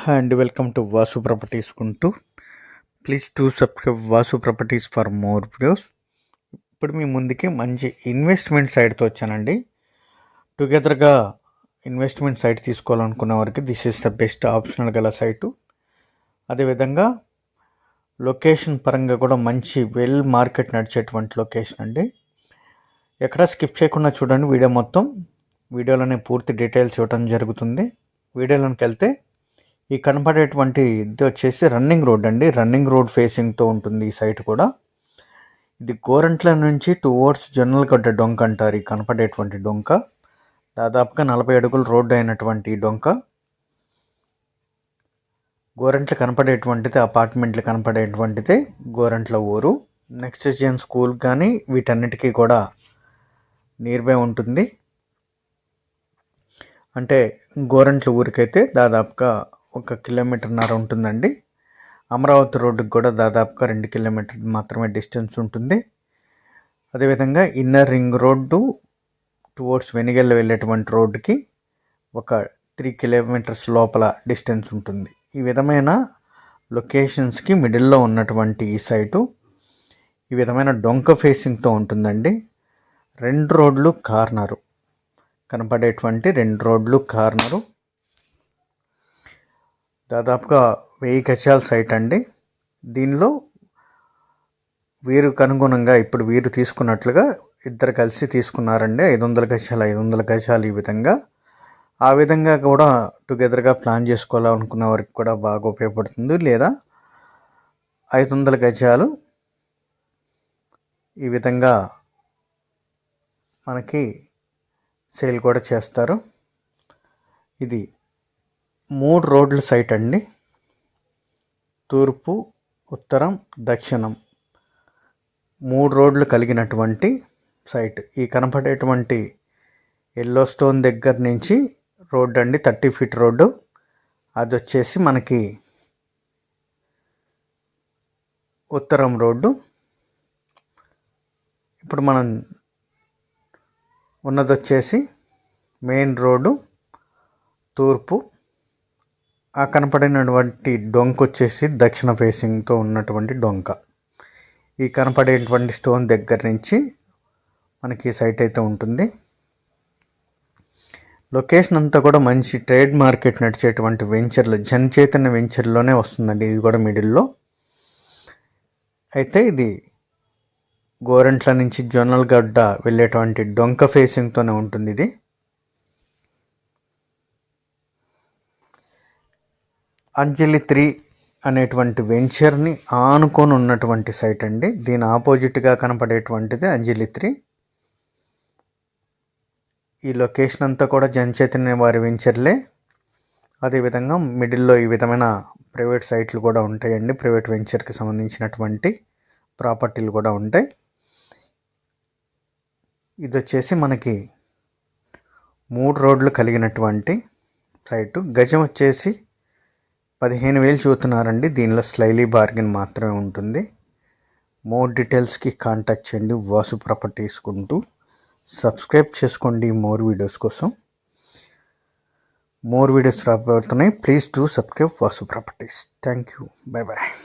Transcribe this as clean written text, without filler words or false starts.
Hi and welcome to Vasu Properties Kuntu. Please do subscribe Vasu Properties for more videos. ఇప్పుడు మీ ముందుకి మంచి investment సైట్తో వచ్చానండి. టుగెదర్గా investment site తీసుకోవాలనుకున్న వారికి this is the best optional గల site. అదేవిధంగా location పరంగా కూడా మంచి వెల్ మార్కెట్ నడిచేటువంటి లొకేషన్ అండి. ఎక్కడ స్కిప్ చేయకుండా చూడండి వీడియో మొత్తం. వీడియోలోనే పూర్తి డీటెయిల్స్ ఇవ్వడం జరుగుతుంది. వీడియోలోకి వెళ్తే ఈ కనపడేటువంటి ఇది వచ్చేసి రన్నింగ్ రోడ్ అండి. రన్నింగ్ రోడ్ ఫేసింగ్తో ఉంటుంది ఈ సైట్ కూడా. ఇది గోరంట్ల నుంచి టువర్డ్స్ జొన్నలగడ్డ డొంక అంటారు. ఈ కనపడేటువంటి డొంక దాదాపుగా 40 అడుగుల రోడ్డు అయినటువంటి డొంక. గోరంట్ల కనపడేటువంటిది అపార్ట్మెంట్లు కనపడేటువంటిదే గోరంట్ల ఊరు. నెక్స్ట్ జెన్ స్కూల్ కానీ వీటన్నిటికీ కూడా నియర్ బై ఉంటుంది. అంటే గోరంట్ల ఊరికైతే దాదాపుగా 1 కిలోమీటర్న్నర ఉంటుందండి. అమరావతి రోడ్డుకి కూడా దాదాపుగా 2 కిలోమీటర్లు మాత్రమే డిస్టెన్స్ ఉంటుంది. అదేవిధంగా ఇన్నర్ రింగ్ రోడ్డు టువర్డ్స్ వెనిగల్ వెళ్ళేటువంటి రోడ్డుకి 3 కిలోమీటర్స్ లోపల డిస్టెన్స్ ఉంటుంది. ఈ విధమైన లొకేషన్స్కి మిడిల్లో ఉన్నటువంటి ఈ సైటు ఈ విధమైన డొంక ఫేసింగ్తో ఉంటుందండి. 2 రోడ్లు కార్నరు కనపడేటువంటి 2 రోడ్లు కార్నరు. దాదాపుగా 1000 గజాల సైట్ అండి. దీనిలో వీరికి అనుగుణంగా ఇప్పుడు వీరు తీసుకున్నట్లుగా ఇద్దరు కలిసి తీసుకున్నారండి. 500 గజాలు ఈ విధంగా. ఆ విధంగా కూడా టుగెదర్గా ప్లాన్ చేసుకోవాలనుకున్న వారికి కూడా బాగా ఉపయోగపడుతుంది. లేదా 500 గజాలు ఈ విధంగా మనకి సేల్ కూడా చేస్తారు. ఇది 3 రోడ్ల సైట్ అండి. తూర్పు, ఉత్తరం, దక్షిణం 3 రోడ్లు కలిగినటువంటి సైట్. ఈ కనపడేటువంటి ఎల్లో స్టోన్ దగ్గర నుంచి రోడ్డు అండి, 30 ఫీట్ రోడ్డు. అది వచ్చేసి మనకి ఉత్తరం రోడ్డు. ఇప్పుడు మనం ఉన్నది వచ్చేసి మెయిన్ రోడ్డు తూర్పు. ఆ కనపడినటువంటి డొంక వచ్చేసి దక్షిణ ఫేసింగ్తో ఉన్నటువంటి డొంక. ఈ కనపడేటువంటి స్టోన్ దగ్గర నుంచి మనకి సైట్ అయితే ఉంటుంది. లొకేషన్ అంతా కూడా మంచి ట్రేడ్ మార్కెట్ నడిచేటువంటి వెంచర్లు, జనచైతన్య వెంచర్లోనే వస్తుందండి. ఇది కూడా మిడిల్లో. అయితే ఇది గోరంట్ల నుంచి జొన్నలగడ్డ వెళ్ళేటువంటి డొంక ఫేసింగ్తోనే ఉంటుంది. ఇది అంజలి 3 అనేటువంటి వెంచర్ని ఆనుకొని ఉన్నటువంటి సైట్ అండి. దీని ఆపోజిట్గా కనపడేటువంటిది అంజలి 3. ఈ లొకేషన్ అంతా కూడా జనచైతన్య వారి వెంచర్లే. అదేవిధంగా మిడిల్లో ఈ విధమైన ప్రైవేట్ సైట్లు కూడా ఉంటాయండి. ప్రైవేట్ వెంచర్కి సంబంధించినటువంటి ప్రాపర్టీలు కూడా ఉంటాయి. ఇది వచ్చేసి మనకి 3 రోడ్లు కలిగినటువంటి సైటు. గజం వచ్చేసి 15,000 చూస్తున్నారండి. దీనిలో స్లైలీ బార్గెన్ మాత్రమే ఉంటుంది. మోర్ డీటెయిల్స్కి కాంటాక్ట్ చేయండి వాసు ప్రాపర్టీస్ కుంటూ. సబ్స్క్రైబ్ చేసుకోండి మోర్ వీడియోస్ కోసం. మోర్ వీడియోస్ రాబోతున్నాయి. Please do subscribe Vasu properties. Thank you. Bye bye.